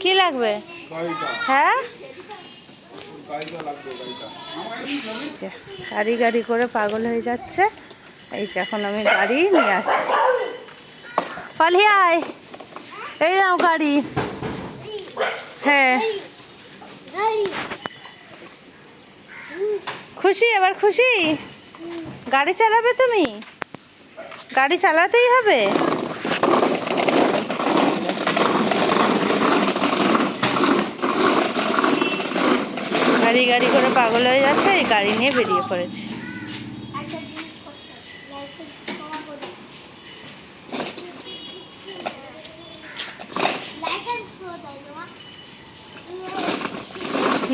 কি লাগবে? হ্যাঁ, গাড়ি গাড়ি করে পাগল হয়ে যাচ্ছে। এই যে এখন আমি গাড়ি নিয়ে আসছি। পালিয়ায়, এই নাও গাড়ি। হ্যাঁ, খুশি? এবার খুশি? গাড়ি চালাবে তুমি? গাড়ি চালাতেই হবে। গাড়ি গাড়ি করে পাগল হয়ে যাচ্ছে, এই গাড়ি নিয়ে বেরিয়ে পড়েছে।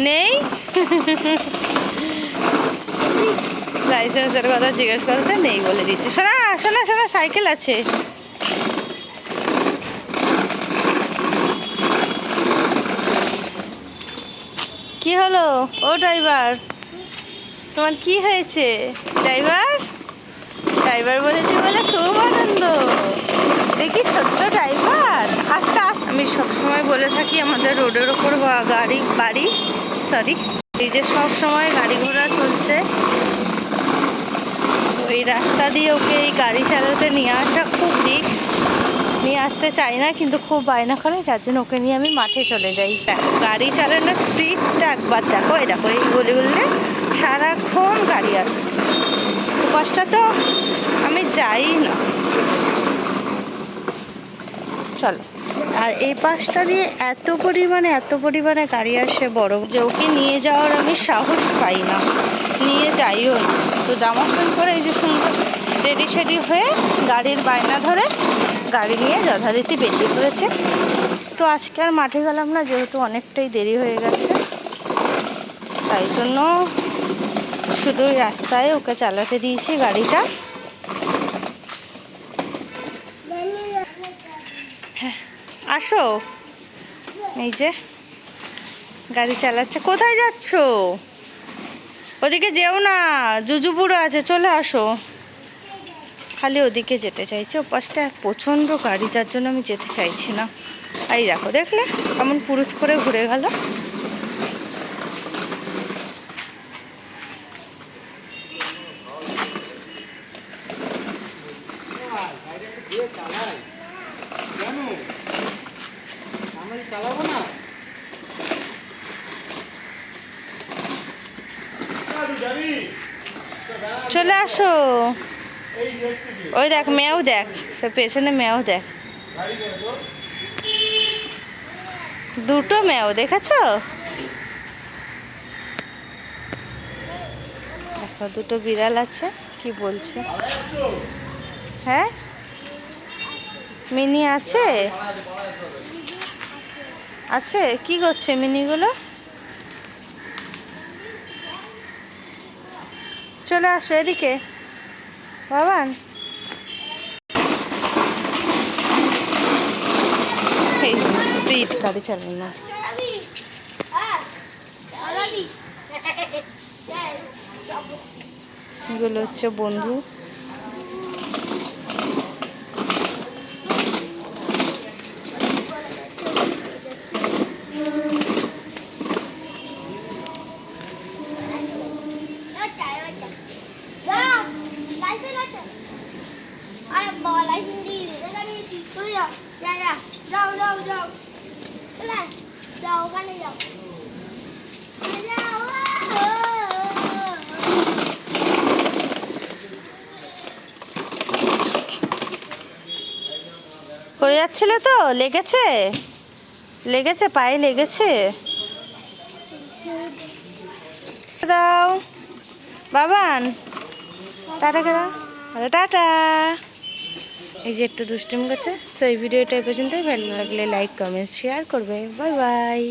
নেই, লাইসেন্সের কথা জিজ্ঞেস করছে, নেই বলে দিচ্ছে। শোনা শোনা শোনা, সাইকেল আছে। কি হলো ও ড্রাইভার, তোমার কি হয়েছে? ড্রাইভার ড্রাইভার বলেছে বলে খুব আনন্দ। দেখি ছোট্ট ড্রাইভার, আস্তে আস্তে। আমি সবসময় বলে থাকি আমাদের রোডের ওপর বাড়ি, এই যে সব সময় গাড়ি ঘোড়া চলছে, ওই রাস্তা দিয়ে ওকে এই গাড়ি চালাতে নিয়ে আসা খুব রিস্ক। নিয়ে আসতে চাই না, কিন্তু খুব বায়না করে, যার জন্য ওকে নিয়ে আমি মাঠে চলে যাই। দেখো গাড়ি চালানোর স্পিডটা একবার দেখো। এই দেখো, এই গলিগুলোতে সারাক্ষণ গাড়ি আসছে। কষ্ট তো আমি যাই না। চলো। আর এই পাশটা দিয়ে এত পরিমাণে গাড়ি আসে বড়, যে ওকে নিয়ে যাওয়ার আমি সাহস পাই না, নিয়ে যাইও না। তো জামা প্যান্ট পরে এই যে সুন্দর রেডি সেডি হয়ে গাড়ির বায়না ধরে গাড়ি নিয়ে যথারীতি বেরিয়ে পড়েছে। তো আজকে আর মাঠে গেলাম না, যেহেতু অনেকটাই দেরি হয়ে গেছে। তাই জন্য শুধু রাস্তায় ওকে চালাতে দিয়েছি গাড়িটা। হ্যাঁ, আসো। এই যে গাড়ি চালাচ্ছে। কোথায় যাচ্ছ? ওদিকে যেও না, জুজুবুড়ো আছে, চলে আসো। খালি ওদিকে যেতে চাইছে, ও পাশটা প্রচণ্ড গাড়ি, যার জন্য আমি যেতে চাইছি না। এই দেখো, দেখলে কেমন পুরুত করে ঘুরে গেল। চলে আসো। ওই দেখ মেয়েও, দেখ পেছনে মেয়েও, দেখ দুটো মেয়েও, দেখেছো? দেখো দুটো বিড়াল আছে, কি বলছে। হ্যাঁ, মিনি আছে, আছে। কি করছে মিনিগুলো? চলে আসো এদিকে বাবান। স্পিড গাড়ি চালানো না। এগুলো হচ্ছে বন্ধু। পড়ে যাচ্ছিলে তো, লেগেছে? লেগেছে, পায়ে লেগেছে? দাও বাবান, টাটাকে দাও। আরে টাটা। এই যে একটু দুষ্টুমি করছে। সো এই ভিডিওটা এই পর্যন্তই। ভালো লাগলে লাইক কমেন্ট শেয়ার করবে। Bye bye.